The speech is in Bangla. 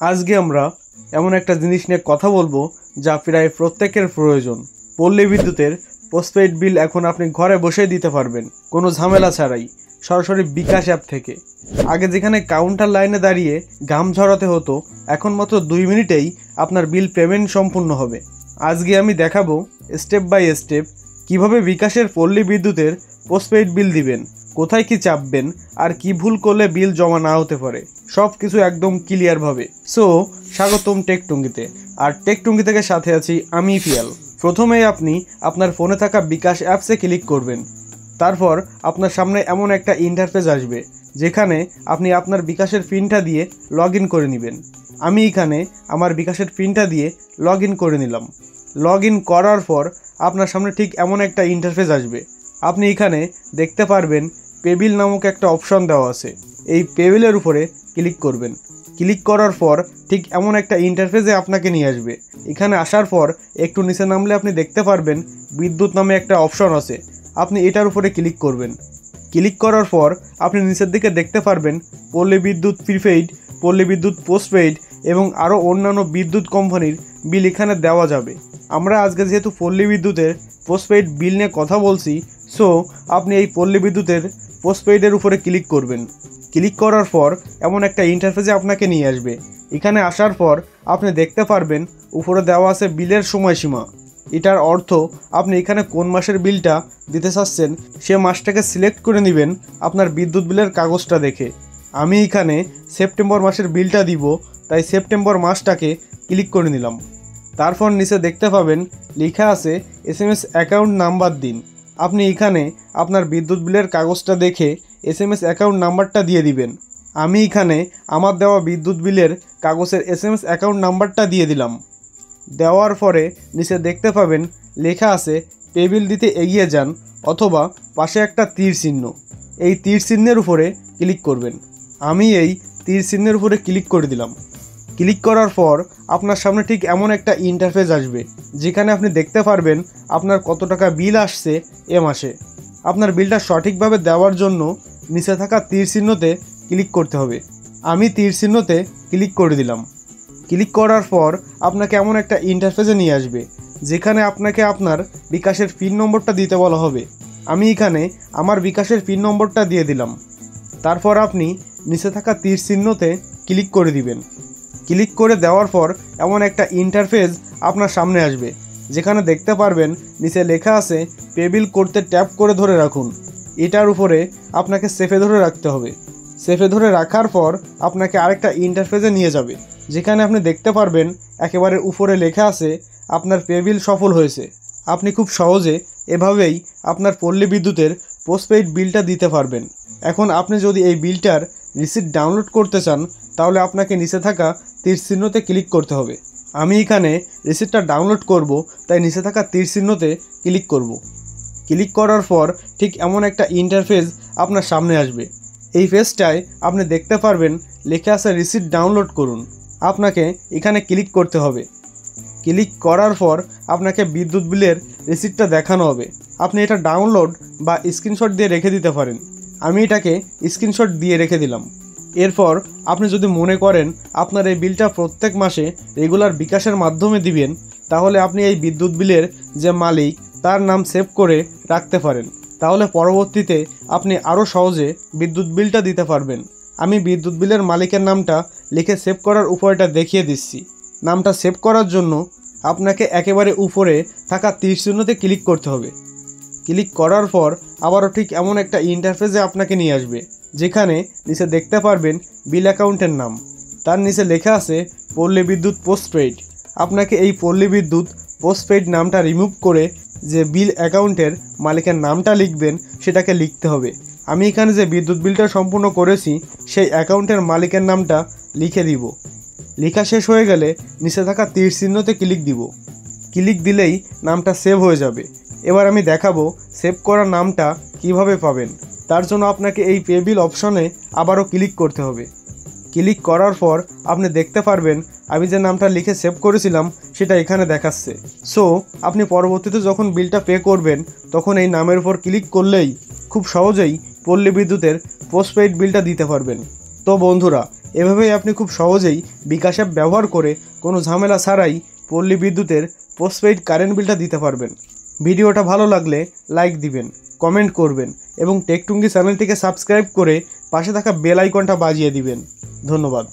আজকে আমরা এমন একটা জিনিস নিয়ে কথা বলবো যা প্রায় প্রত্যেকের প্রয়োজন। পল্লী বিদ্যুতের পোস্টপেইড বিল এখন আপনি ঘরে বসেই দিতে পারবেন, কোনো ঝামেলা ছাড়াই, সরাসরি বিকাশ অ্যাপ থেকে। আগে যেখানে কাউন্টার লাইনে দাঁড়িয়ে ঘাম ঝরাতে হতো, এখন মাত্র 2 মিনিটেই আপনার বিল পেমেন্ট সম্পূর্ণ হবে। আজকে আমি দেখাবো স্টেপ বাই স্টেপ কিভাবে বিকাশের পল্লী বিদ্যুতের পোস্টপেইড বিল দিবেন, কোথায় কি চাপবেন, আর কি ভুল করলে বিল জমা না হতে পারে, সব কিছু একদম ক্লিয়ারভাবে। সো স্বাগতম টেকটুঙ্গিতে। আর টেকটুঙ্গি থেকে সাথে আছি আমি পিয়াল। প্রথমেই আপনি আপনার ফোনে থাকা বিকাশ অ্যাপসে ক্লিক করবেন। তারপর আপনার সামনে এমন একটা ইন্টারফেস আসবে যেখানে আপনি আপনার বিকাশের পিনটা দিয়ে লগ ইন করে নেবেন। আমি এখানে আমার বিকাশের পিনটা দিয়ে লগ ইন করে নিলাম। লগ ইন করার পর আপনার সামনে ঠিক এমন একটা ইন্টারফেস আসবে। আপনি এখানে দেখতে পারবেন পেবিল নামক একটা অপশন দেওয়া আছে। এই পেবিলের উপরে ক্লিক করবেন। ক্লিক করার পর ঠিক এমন একটা ইন্টারফেসে আপনাকে নিয়ে আসবে। এখানে আসার পর একটু নিচে নামলে আপনি দেখতে পারবেন বিদ্যুৎ নামে একটা অপশন আছে। আপনি এটার উপরে ক্লিক করবেন। ক্লিক করার পর আপনি নিচের দিকে দেখতে পারবেন পল্লী বিদ্যুৎ প্রিপেইড, পল্লী বিদ্যুৎ পোস্টপেইড এবং আরও অন্যান্য বিদ্যুৎ কোম্পানির বিল এখানে দেওয়া যাবে। আমরা আজকে যেহেতু পল্লী বিদ্যুতের পোস্টপেইড বিল নিয়ে কথা বলছি, সো আপনি এই পল্লী বিদ্যুতের পোস্টপেইডের উপরে ক্লিক করবেন। ক্লিক করার পর এমন একটা ইন্টারফেসে আপনাকে নিয়ে আসবে। এখানে আসার পর আপনি দেখতে পারবেন উপরে দেওয়া আছে বিলের সময়সীমা। এটার অর্থ আপনি এখানে কোন মাসের বিলটা দিতে চাচ্ছেন সে মাসটাকে সিলেক্ট করে নেবেন আপনার বিদ্যুৎ বিলের কাগজটা দেখে। আমি এখানে সেপ্টেম্বর মাসের বিলটা দিব, তাই সেপ্টেম্বর মাসটাকে ক্লিক করে নিলাম। তারপর নিচে দেখতে পাবেন লেখা আছে SMS অ্যাকাউন্ট নাম্বার দিন। আপনি এখানে আপনার বিদ্যুৎ বিলের কাগজটা দেখে SMS অ্যাকাউন্ট নাম্বারটা দিয়ে দিবেন। আমি এখানে আমার দেওয়া বিদ্যুৎ বিলের কাগজের SMS অ্যাকাউন্ট নাম্বারটা দিয়ে দিলাম। দেওয়ার পরে নিচে দেখতে পাবেন লেখা আছে পে বিল দিতে এগিয়ে যান, অথবা পাশে একটা তীর চিহ্ন। এই তীর চিহ্নের উপরে ক্লিক করবেন। আমি এই তীর চিহ্নের উপরে ক্লিক করে দিলাম। ক্লিক করার পর আপনার সামনে ঠিক এমন একটা ইন্টারফেস আসবে যেখানে আপনি দেখতে পারবেন আপনার কত টাকা বিল আসছে এ মাসে। আপনার বিলটা সঠিকভাবে দেওয়ার জন্য নিচে থাকা তীর চিহ্নতে ক্লিক করতে হবে। আমি তীর চিহ্নতে ক্লিক করে দিলাম। ক্লিক করার পর আপনাকে এমন একটা ইন্টারফেসে নিয়ে আসবে যেখানে আপনাকে আপনার বিকাশের পিন নম্বরটা দিতে বলা হবে। আমি এখানে আমার বিকাশের পিন নম্বরটা দিয়ে দিলাম। তারপর আপনি নিচে থাকা তীর চিহ্নতে ক্লিক করে দিবেন। ক্লিক করে দেওয়ার পর এমন একটা ইন্টারফেস আপনার সামনে আসবে যেখানে দেখতে পারবেন নিচে লেখা আছে পে বিল করতে ট্যাপ করে ধরে রাখুন। এটার উপরে আপনাকে সেফে ধরে রাখতে হবে। সেফে ধরে রাখার পর আপনাকে আরেকটা ইন্টারফেসে নিয়ে যাবে যেখানে আপনি দেখতে পারবেন একেবারে উপরে লেখা আছে আপনার পে বিল সফল হয়েছে। আপনি খুব সহজে এভাবেই আপনার পল্লী বিদ্যুতের পোস্টপেইড বিলটা দিতে পারবেন। এখন আপনি যদি এই বিলটার রিসিপ্ট ডাউনলোড করতে চান তাহলে আপনাকে নিচে থাকা তীর চিহ্নতে ক্লিক করতে হবে। আমি এখানে রিসিপ্টটা ডাউনলোড করব, তাই নিচে থাকা তীর চিহ্নতে ক্লিক করব। ক্লিক করার পর ঠিক এমন একটা ইন্টারফেস আপনার সামনে আসবে। এই পেজটায় আপনি দেখতে পারবেন লেখা আছে রিসিপ্ট ডাউনলোড করুন। আপনাকে এখানে ক্লিক করতে হবে। ক্লিক করার পর আপনাকে বিদ্যুৎ বিলের রিসিপ্টটা দেখানো হবে। আপনি এটা ডাউনলোড বা স্ক্রিনশট দিয়ে রেখে দিতে পারেন। আমি এটাকে স্ক্রিনশট দিয়ে রেখে দিলাম। এরপর আপনি যদি মনে করেন আপনার এই বিলটা প্রত্যেক মাসে রেগুলার বিকাশের মাধ্যমে দিবেন, তাহলে আপনি এই বিদ্যুৎ বিলের যে মালিক তার নাম সেভ করে রাখতে পারেন। তাহলে পরবর্তীতে আপনি আরও সহজে বিদ্যুৎ বিলটা দিতে পারবেন। আমি বিদ্যুৎ বিলের মালিকের নামটা লিখে সেভ করার উপায়টা দেখিয়ে দিচ্ছি। নামটা সেভ করার জন্য আপনাকে একেবারে উপরে থাকা তীর চিহ্নতে ক্লিক করতে হবে। ক্লিক করার পর আবারও ঠিক এমন একটা ইন্টারফেসে আপনাকে নিয়ে আসবে যেখানে নিচে দেখতে পারবেন বিল অ্যাকাউন্টের নাম। তার নিচে লেখা আছে পল্লী বিদ্যুৎ পোস্টপেইড। আপনাকে এই পল্লী বিদ্যুৎ পোস্টপেইড নামটা রিমুভ করে যে বিল অ্যাকাউন্টের মালিকের নামটা লিখবেন সেটাকে লিখতে হবে। আমি এখানে যে বিদ্যুৎ বিলটা সম্পূর্ণ করেছি সেই অ্যাকাউন্টের মালিকের নামটা লিখে দিব। লেখা শেষ হয়ে গেলে নিচে থাকা তীর চিহ্নতে ক্লিক দিব। ক্লিক দিলেই নামটা সেভ হয়ে যাবে। এবার আমি দেখাবো সেভ করা নামটা কিভাবে পাবেন। তার জন্য আপনাকে এই পে বিল অপশনে আবারও ক্লিক করতে হবে। ক্লিক করার পর আপনি দেখতে পারবেন আমি যে নামটা লিখে সেভ করেছিলাম সেটা এখানে দেখাচ্ছে। সো আপনি পরবর্তীতে যখন বিলটা পে করবেন তখন এই নামের উপর ক্লিক করলেই খুব সহজেই পল্লী বিদ্যুতের পোস্টপেইড বিলটা দিতে পারবেন। তো বন্ধুরা, এভাবেই আপনি খুব সহজেই বিকাশ অ্যাপ ব্যবহার করে কোনো ঝামেলা ছাড়াই পল্লী বিদ্যুতের পোস্টপেইড কারেন্ট বিলটা দিতে পারবেন। ভিডিওটা ভালো লাগলে লাইক দিবেন, কমেন্ট করবেন এবং টেকটুঙ্গি চ্যানেলটিকে সাবস্ক্রাইব করে পাশে থাকা বেল আইকনটা বাজিয়ে দিবেন। ধন্যবাদ।